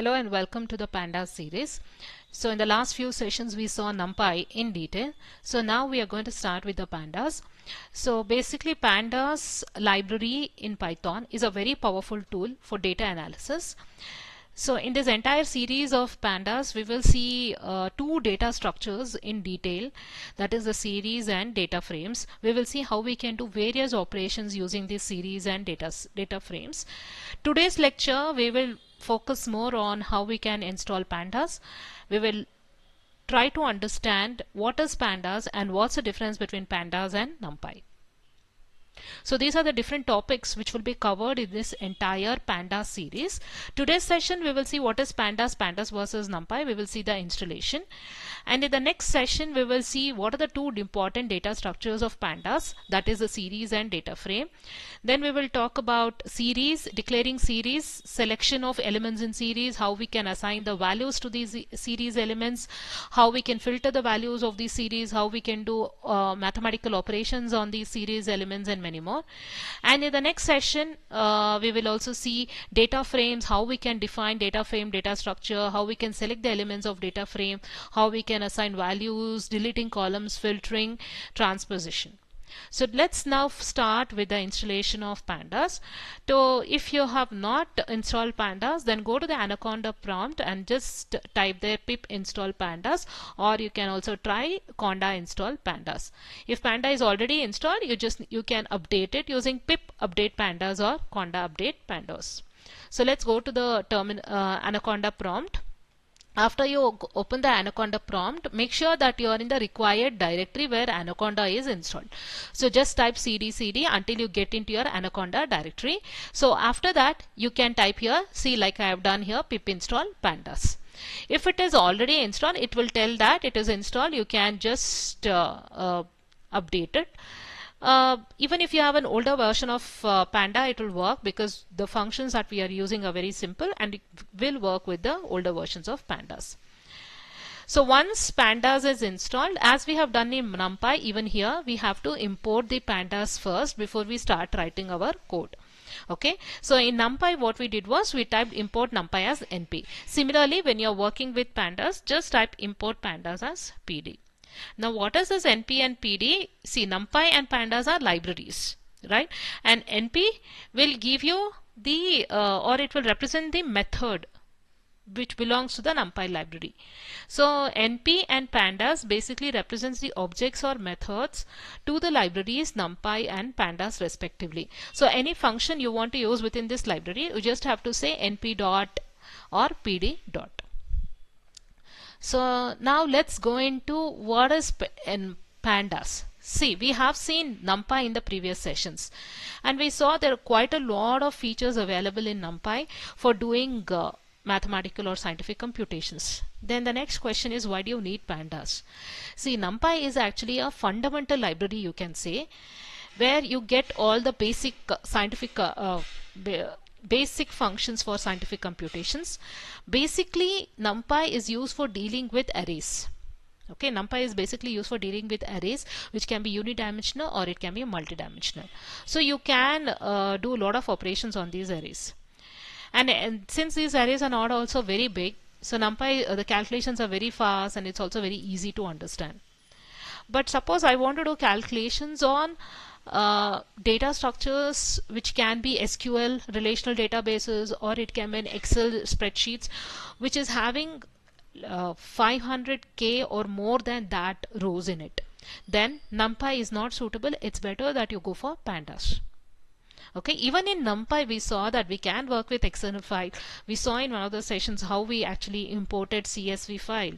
Hello and welcome to the Pandas series. So in the last few sessions we saw NumPy in detail. So now we are going to start with the Pandas. So basically Pandas library in Python is a very powerful tool for data analysis. So in this entire series of Pandas, we will see two data structures in detail, that is the series and data frames. We will see how we can do various operations using this series and data frames. Today's lecture, we will focus more on how we can install Pandas. We will try to understand what is Pandas and what's the difference between Pandas and NumPy. So these are the different topics which will be covered in this entire Pandas series. Today's session we will see what is Pandas versus NumPy. We will see the installation, and in the next session we will see what are the two important data structures of Pandas, that is the series and data frame. Then we will talk about series, declaring series, selection of elements in series, how we can assign the values to these series elements, how we can filter the values of these series, how we can do mathematical operations on these series elements, and many more. And in the next session we will also see data frames, how we can define data frame data structure, how we can select the elements of data frame, how we can assign values, deleting columns, filtering, transposition. So let's now start with the installation of Pandas. So if you have not installed Pandas, then go to the Anaconda prompt and just type there pip install Pandas, or you can also try conda install Pandas. If Panda is already installed, you can update it using pip update Pandas or conda update Pandas. So let's go to the Anaconda prompt. After you open the Anaconda prompt, make sure that you are in the required directory where Anaconda is installed. So just type cd until you get into your Anaconda directory. So after that you can type here, see, like I have done here, pip install Pandas. If it is already installed, it will tell that it is installed. You can just update it. Even if you have an older version of Panda, it will work because the functions that we are using are very simple and it will work with the older versions of Pandas. So once Pandas is installed, as we have done in NumPy, even here we have to import the Pandas first before we start writing our code. Okay, so in NumPy what we did was we typed import NumPy as NP. Similarly, when you are working with Pandas, just type import Pandas as PD. Now what is this NP and PD? See, NumPy and Pandas are libraries, right? And NP will give you the or it will represent the method which belongs to the NumPy library. So NP and Pandas basically represents the objects or methods to the libraries NumPy and Pandas respectively. So any function you want to use within this library, you just have to say NP dot or PD dot. So now let's go into what is in Pandas. See, we have seen NumPy in the previous sessions and we saw there are quite a lot of features available in NumPy for doing mathematical or scientific computations. Then the next question is, why do you need Pandas? See, NumPy is actually a fundamental library, you can say, where you get all the basic scientific basic functions for scientific computations. Basically, NumPy is used for dealing with arrays. Okay, NumPy is basically used for dealing with arrays, which can be unidimensional or it can be multidimensional. So you can do a lot of operations on these arrays. And since these arrays are not also very big, so NumPy, the calculations are very fast and it's also very easy to understand. But suppose I want to do calculations on data structures which can be SQL relational databases, or it can be in Excel spreadsheets which is having 500k or more than that rows in it, then NumPy is not suitable. It's better that you go for Pandas. Okay, even in NumPy we saw that we can work with external file. We saw in one of the sessions how we actually imported CSV file.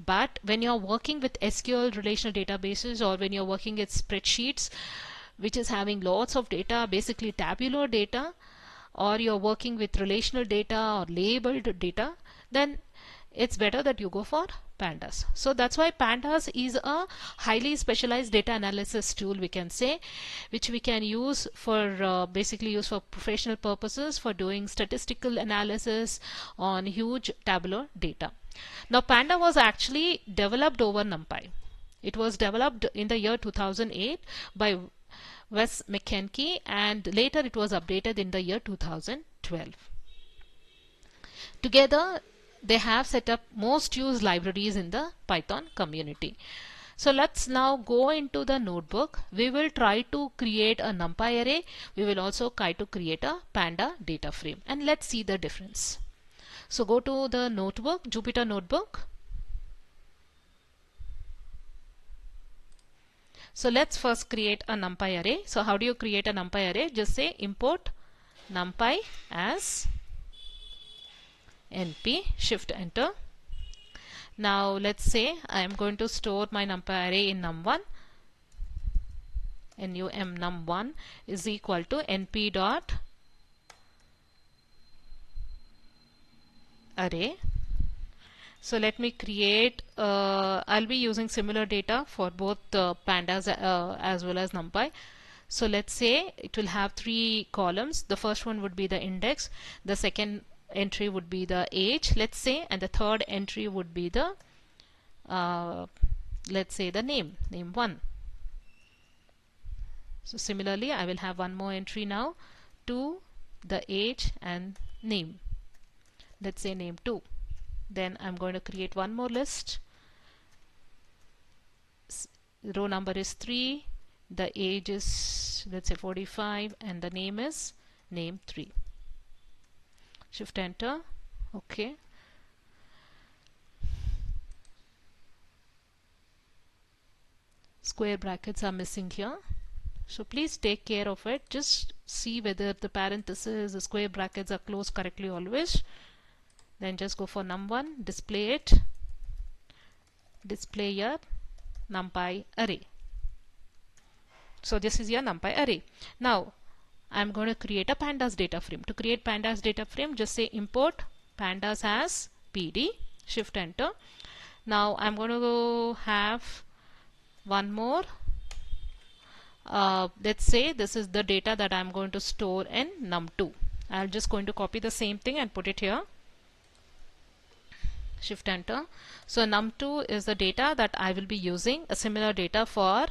But when you're working with SQL relational databases, or when you're working with spreadsheets which is having lots of data, basically tabular data, or you're working with relational data or labeled data, then it's better that you go for Pandas. So that's why Pandas is a highly specialized data analysis tool, we can say, which we can use for basically use for professional purposes, for doing statistical analysis on huge tabular data. Now Panda was actually developed over NumPy. It was developed in the year 2008 by Wes McKenkie, and later it was updated in the year 2012. Together, they have set up most used libraries in the Python community. So let's now go into the notebook. We will try to create a NumPy array. We will also try to create a Panda data frame, and let's see the difference. So go to the notebook, Jupyter Notebook. So let's first create a NumPy array. So how do you create a NumPy array? Just say import NumPy as NP, shift enter. Now let's say I am going to store my NumPy array in num1. num1 is equal to np dot array. So let me create, I'll be using similar data for both pandas as well as NumPy. So let's say it will have 3 columns. The first one would be the index, the second entry would be the age, let's say, and the third entry would be the let's say the name 1. So similarly I will have one more entry now to the age and name, let's say name 2. Then I'm going to create one more list. Row number is 3, the age is, let's say, 45, and the name is name 3. Shift enter. Okay. Square brackets are missing here, so please take care of it. Just see whether the parentheses, the square brackets are closed correctly always. Then just go for num1, display it, display your NumPy array. So this is your NumPy array. Now I'm going to create a pandas data frame. To create pandas data frame, just say import pandas as pd, shift enter. Now I'm going to have one more. Let's say this is the data that I'm going to store in num2. I'm just going to copy the same thing and put it here. Shift enter. So num2 is the data that I will be using, a similar data for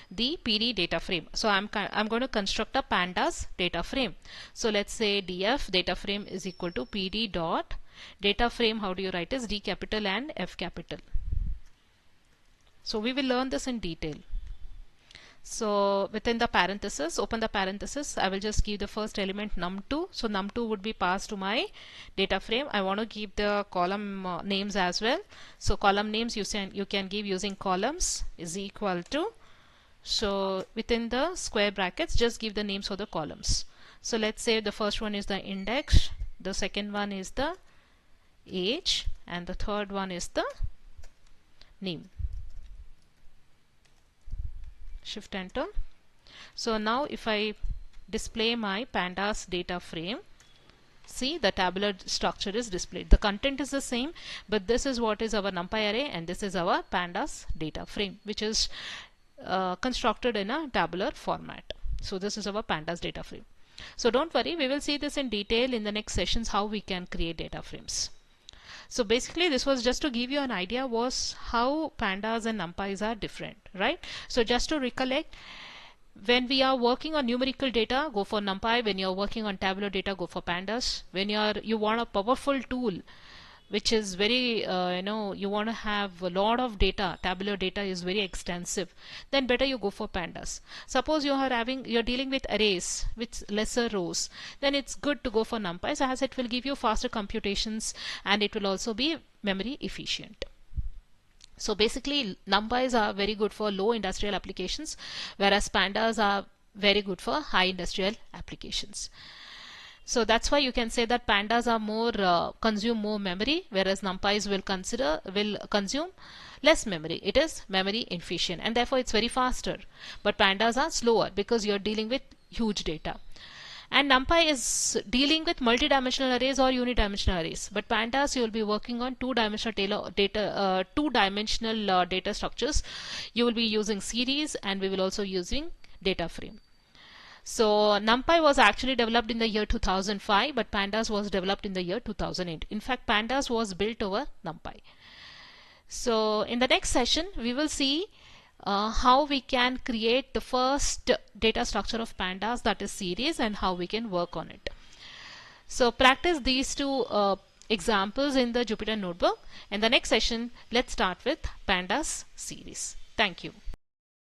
the PD data frame. So I'm going to construct a pandas data frame. So let's say df data frame is equal to pd dot data frame. How do you write is D capital and F capital. So we will learn this in detail. So within the parenthesis, open the parenthesis, I will just give the first element num2. So num2 would be passed to my data frame. I want to give the column names as well. So column names you can give using columns is equal to. So within the square brackets, just give the names for the columns. So let's say the first one is the index, the second one is the age, and the third one is the name. Shift enter. So now if I display my pandas data frame, see the tabular structure is displayed. The content is the same, but this is what is our NumPy array and this is our pandas data frame, which is constructed in a tabular format. So this is our pandas data frame. So don't worry, we will see this in detail in the next sessions, how we can create data frames. So basically this was just to give you an idea was how pandas and NumPys are different, right? So just to recollect, when we are working on numerical data, go for NumPy. When you are working on tabular data, go for pandas. When you want a powerful tool which is very you want to have a lot of data, tabular data is very extensive, then better you go for pandas. Suppose you're dealing with arrays with lesser rows, then it's good to go for NumPy, as it will give you faster computations and it will also be memory efficient. So basically NumPys are very good for low industrial applications, whereas pandas are very good for high industrial applications. So that's why you can say that pandas are more consume more memory, whereas NumPys will consume less memory. It is memory efficient and therefore it's very faster. But pandas are slower because you're dealing with huge data. And NumPy is dealing with multi-dimensional arrays or unidimensional arrays. But pandas, you will be working on two-dimensional data structures. You will be using series and we will also using data frame. So NumPy was actually developed in the year 2005, but pandas was developed in the year 2008. In fact, pandas was built over NumPy. So in the next session, we will see how we can create the first data structure of pandas, that is series, and how we can work on it. So practice these two examples in the Jupyter Notebook. In the next session, let's start with Pandas series. Thank you.